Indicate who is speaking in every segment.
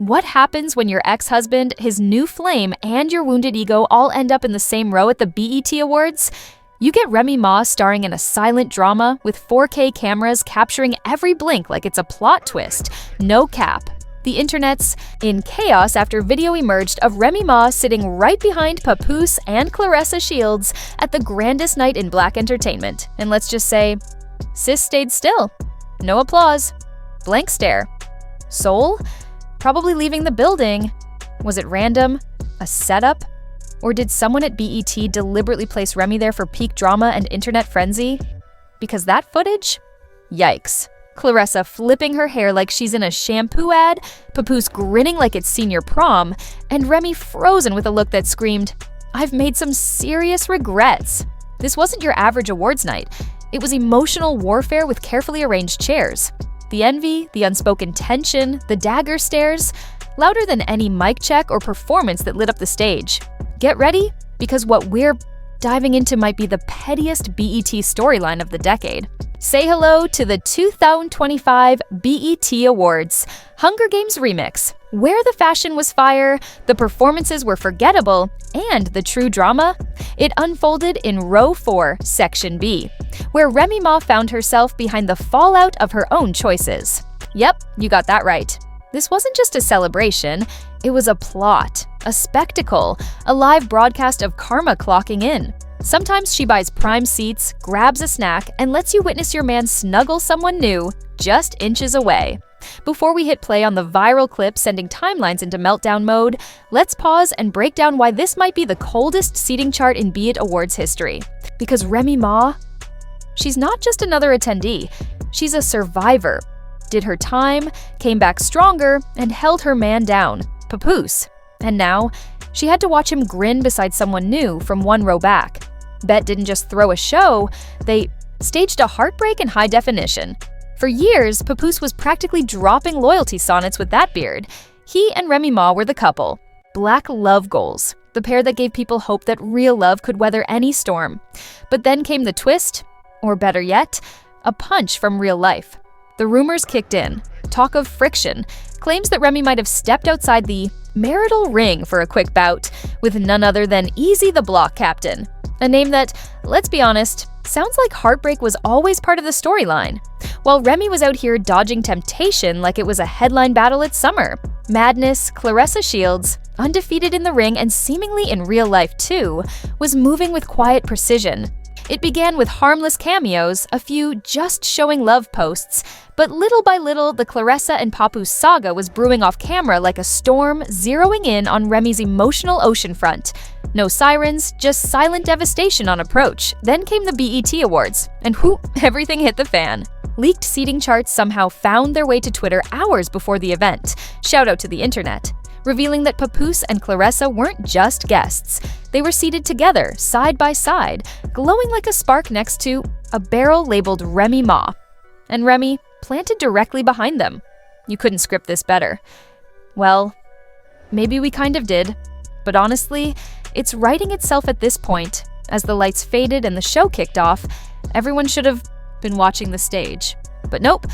Speaker 1: What happens when your ex-husband, his new flame, and your wounded ego all end up in the same row at the BET Awards? You get Remy Ma starring in a silent drama with 4K cameras capturing every blink like it's a plot twist. No cap. The internet's in chaos after video emerged of Remy Ma sitting right behind Papoose and Claressa Shields at the grandest night in Black entertainment. And let's just say, sis stayed still. No applause. Blank stare. Soul? Probably leaving the building. Was it random? A setup? Or did someone at BET deliberately place Remy there for peak drama and internet frenzy? Because that footage? Yikes. Claressa flipping her hair like she's in a shampoo ad, Papoose grinning like it's senior prom, and Remy frozen with a look that screamed, "I've made some serious regrets." This wasn't your average awards night. It was emotional warfare with carefully arranged chairs. The envy, the unspoken tension, the dagger stares, louder than any mic check or performance that lit up the stage. Get ready, because what we're diving into might be the pettiest BET storyline of the decade. Say hello to the 2025 BET Awards Hunger Games Remix, where the fashion was fire, the performances were forgettable, and the true drama? It unfolded in Row 4, Section B, where Remy Ma found herself behind the fallout of her own choices. Yep, you got that right. This wasn't just a celebration, it was a plot, a spectacle, a live broadcast of karma clocking in. Sometimes she buys prime seats, grabs a snack, and lets you witness your man snuggle someone new just inches away. Before we hit play on the viral clip sending timelines into meltdown mode, let's pause and break down why this might be the coldest seating chart in BET Awards history. Because Remy Ma, she's not just another attendee, she's a survivor. Did her time, came back stronger, and held her man down, Papoose. And now, she had to watch him grin beside someone new from one row back. BET didn't just throw a show, they staged a heartbreak in high definition. For years, Papoose was practically dropping loyalty sonnets with that beard. He and Remy Ma were the couple. Black love goals, the pair that gave people hope that real love could weather any storm. But then came the twist, or better yet, a punch from real life. The rumors kicked in, talk of friction, claims that Remy might have stepped outside the marital ring for a quick bout with none other than Easy the Block Captain, a name that, let's be honest, sounds like heartbreak was always part of the storyline. While Remy was out here dodging temptation like it was a headline battle at Summer, Madness, Claressa Shields, undefeated in the ring and seemingly in real life too, was moving with quiet precision. It began with harmless cameos, a few just showing love posts, but little by little, the Claressa and Papoose saga was brewing off camera like a storm, zeroing in on Remy's emotional oceanfront. No sirens, just silent devastation on approach. Then came the BET Awards, and whoop, everything hit the fan. Leaked seating charts somehow found their way to Twitter hours before the event. Shout out to the internet. Revealing that Papoose and Claressa weren't just guests. They were seated together, side by side, glowing like a spark next to a barrel labeled Remy Ma. And Remy planted directly behind them. You couldn't script this better. Well, maybe we kind of did. But honestly, it's writing itself at this point. As the lights faded and the show kicked off, everyone should have been watching the stage. But nope,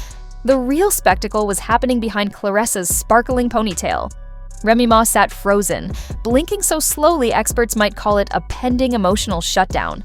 Speaker 1: the real spectacle was happening behind Claressa's sparkling ponytail. Remy Ma sat frozen, blinking so slowly experts might call it a pending emotional shutdown.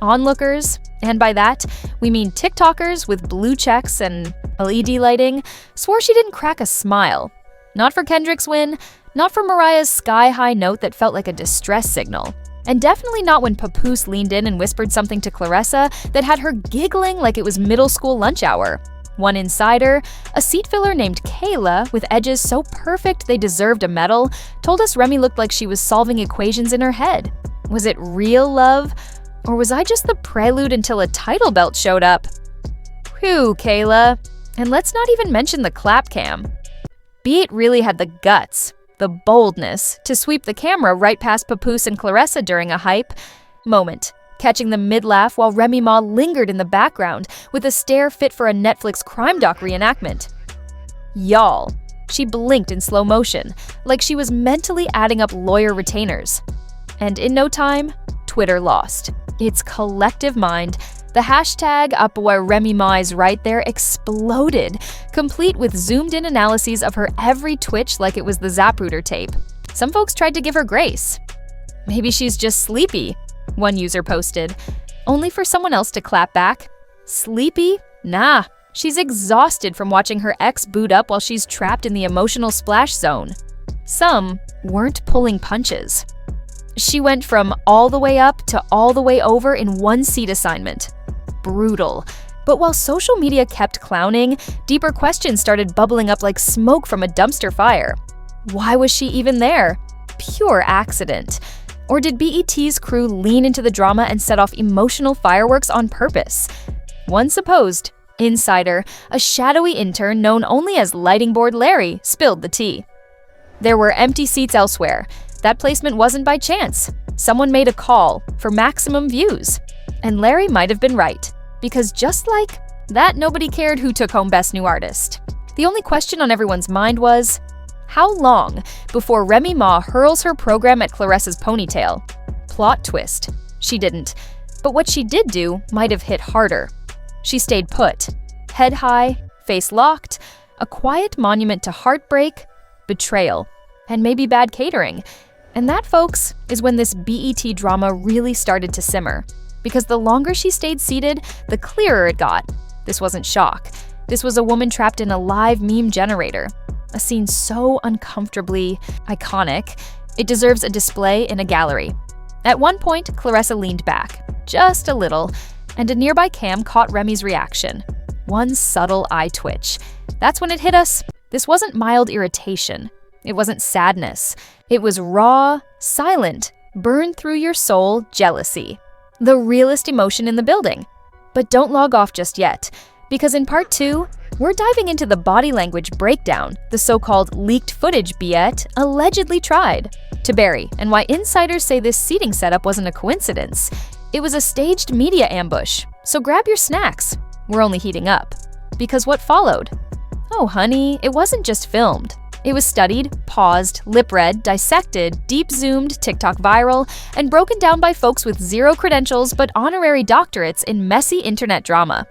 Speaker 1: Onlookers, and by that, we mean TikTokers with blue checks and LED lighting, swore she didn't crack a smile. Not for Kendrick's win, not for Mariah's sky-high note that felt like a distress signal, and definitely not when Papoose leaned in and whispered something to Claressa that had her giggling like it was middle school lunch hour. One insider, a seat filler named Kayla, with edges so perfect they deserved a medal, told us Remy looked like she was solving equations in her head. Was it real love? Or was I just the prelude until a title belt showed up? Whew, Kayla. And let's not even mention the clap cam. BET really had the guts, the boldness, to sweep the camera right past Papoose and Claressa during a hype moment, catching the mid-laugh while Remy Ma lingered in the background with a stare fit for a Netflix crime doc reenactment. Y'all. She blinked in slow motion, like she was mentally adding up lawyer retainers. And in no time, Twitter lost its collective mind. The hashtag up where Remy Ma is right there exploded, complete with zoomed-in analyses of her every twitch like it was the Zapruder tape. Some folks tried to give her grace. Maybe she's just sleepy, one user posted, only for someone else to clap back. Sleepy? Nah, she's exhausted from watching her ex boot up while she's trapped in the emotional splash zone. Some weren't pulling punches. She went from all the way up to all the way over in one seat assignment. Brutal. But while social media kept clowning, deeper questions started bubbling up like smoke from a dumpster fire. Why was she even there? Pure accident. Or did BET's crew lean into the drama and set off emotional fireworks on purpose? One supposed insider, a shadowy intern known only as Lighting Board Larry, spilled the tea. There were empty seats elsewhere. That placement wasn't by chance. Someone made a call for maximum views. And Larry might have been right, because just like that, nobody cared who took home Best New Artist. The only question on everyone's mind was, how long before Remy Ma hurls her program at Claressa's ponytail? Plot twist. She didn't. But what she did do might have hit harder. She stayed put, head high, face locked, a quiet monument to heartbreak, betrayal, and maybe bad catering. And that, folks, is when this BET drama really started to simmer. Because the longer she stayed seated, the clearer it got. This wasn't shock. This was a woman trapped in a live meme generator. A scene so uncomfortably iconic, it deserves a display in a gallery. At one point, Claressa leaned back, just a little, and a nearby cam caught Remy's reaction. One subtle eye twitch. That's when it hit us. This wasn't mild irritation. It wasn't sadness. It was raw, silent, burned through your soul jealousy. The realest emotion in the building. But don't log off just yet, because in part 2, we're diving into the body language breakdown the so-called leaked footage BET allegedly tried to bury, and why insiders say this seating setup wasn't a coincidence. It was a staged media ambush, so grab your snacks. We're only heating up. Because what followed? Oh honey, it wasn't just filmed. It was studied, paused, lip-read, dissected, deep-zoomed, TikTok viral, and broken down by folks with zero credentials but honorary doctorates in messy internet drama.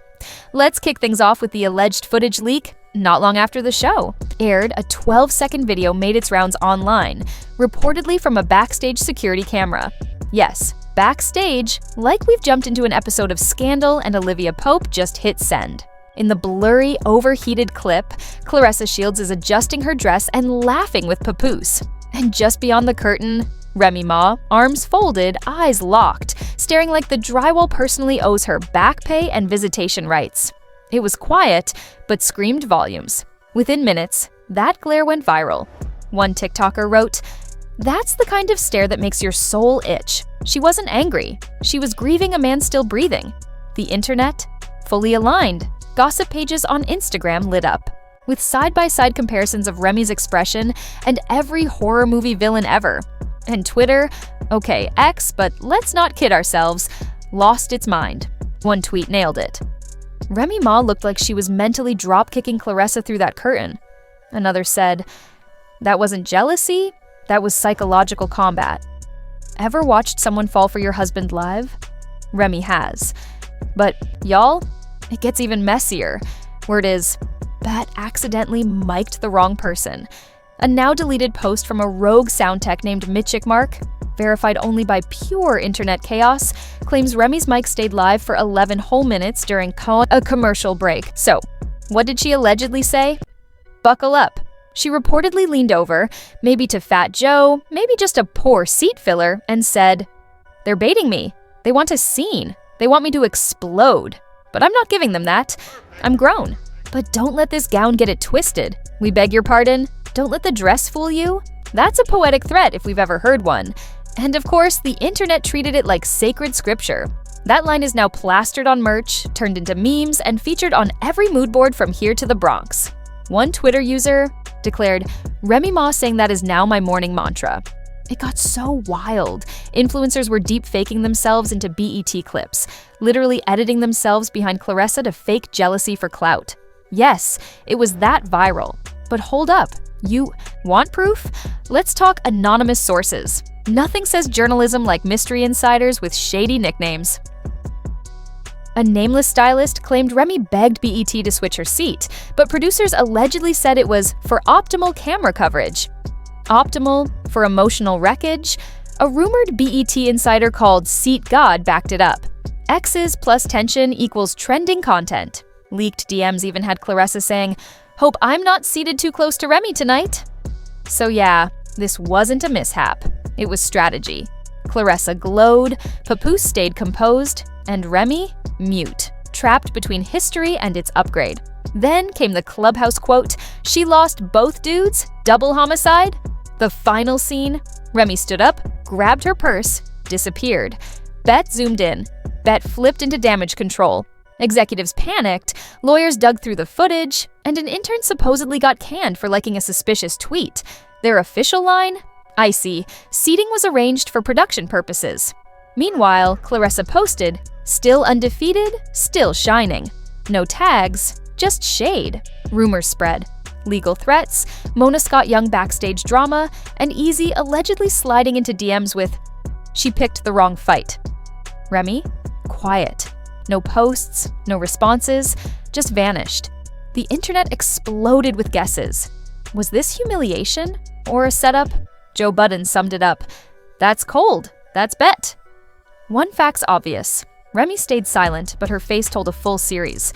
Speaker 1: Let's kick things off with the alleged footage leak. Not long after the show aired, a 12-second video made its rounds online, reportedly from a backstage security camera. Yes, backstage, like we've jumped into an episode of Scandal and Olivia Pope just hit send. In the blurry, overheated clip, Claressa Shields is adjusting her dress and laughing with Papoose. And just beyond the curtain, Remy Ma, arms folded, eyes locked, staring like the drywall personally owes her back pay and visitation rights. It was quiet, but screamed volumes. Within minutes, that glare went viral. One TikToker wrote, "That's the kind of stare that makes your soul itch." She wasn't angry. She was grieving a man still breathing. The internet? Fully aligned. Gossip pages on Instagram lit up, with side-by-side comparisons of Remy's expression and every horror movie villain ever. And Twitter, okay, X, but let's not kid ourselves, lost its mind. One tweet nailed it. Remy Ma looked like she was mentally drop-kicking Claressa through that curtain. Another said, "That wasn't jealousy, that was psychological combat." Ever watched someone fall for your husband live? Remy has. But y'all, it gets even messier. Word is, Bat accidentally mic'd the wrong person. A now-deleted post from a rogue sound tech named Mitchick, verified only by pure internet chaos, claims Remy's mic stayed live for 11 whole minutes during a commercial break. So, what did she allegedly say? Buckle up. She reportedly leaned over, maybe to Fat Joe, maybe just a poor seat filler, and said, "They're baiting me. They want a scene. They want me to explode. But I'm not giving them that. I'm grown. But don't let this gown get it twisted. We beg your pardon? Don't let the dress fool you?" That's a poetic threat if we've ever heard one. And of course, the internet treated it like sacred scripture. That line is now plastered on merch, turned into memes, and featured on every mood board from here to the Bronx. One Twitter user declared, "Remy Ma saying that is now my morning mantra." It got so wild. Influencers were deep faking themselves into BET clips, literally editing themselves behind Claressa to fake jealousy for clout. Yes, it was that viral. But hold up, you want proof? Let's talk anonymous sources. Nothing says journalism like mystery insiders with shady nicknames. A nameless stylist claimed Remy begged BET to switch her seat, but producers allegedly said it was for optimal camera coverage. Optimal for emotional wreckage? A rumored BET insider called Seat God backed it up. X's plus tension equals trending content. Leaked DMs even had Claressa saying, "Hope I'm not seated too close to Remy tonight." So yeah, this wasn't a mishap. It was strategy. Claressa glowed, Papoose stayed composed, and Remy, mute, trapped between history and its upgrade. Then came the Clubhouse quote, "She lost both dudes? Double homicide?" The final scene, Remy stood up, grabbed her purse, disappeared. Bet zoomed in. Bet flipped into damage control. Executives panicked, lawyers dug through the footage, and an intern supposedly got canned for liking a suspicious tweet. Their official line? Icy. Seating was arranged for production purposes. Meanwhile, Claressa posted, "Still undefeated, still shining." No tags, just shade. Rumors spread. Legal threats, Mona Scott Young backstage drama, and Easy allegedly sliding into DMs with, "She picked the wrong fight." Remy? Quiet. No posts, no responses, just vanished. The internet exploded with guesses. Was this humiliation or a setup? Joe Budden summed it up. "That's cold. That's Bet." One fact's obvious. Remy stayed silent, but her face told a full series.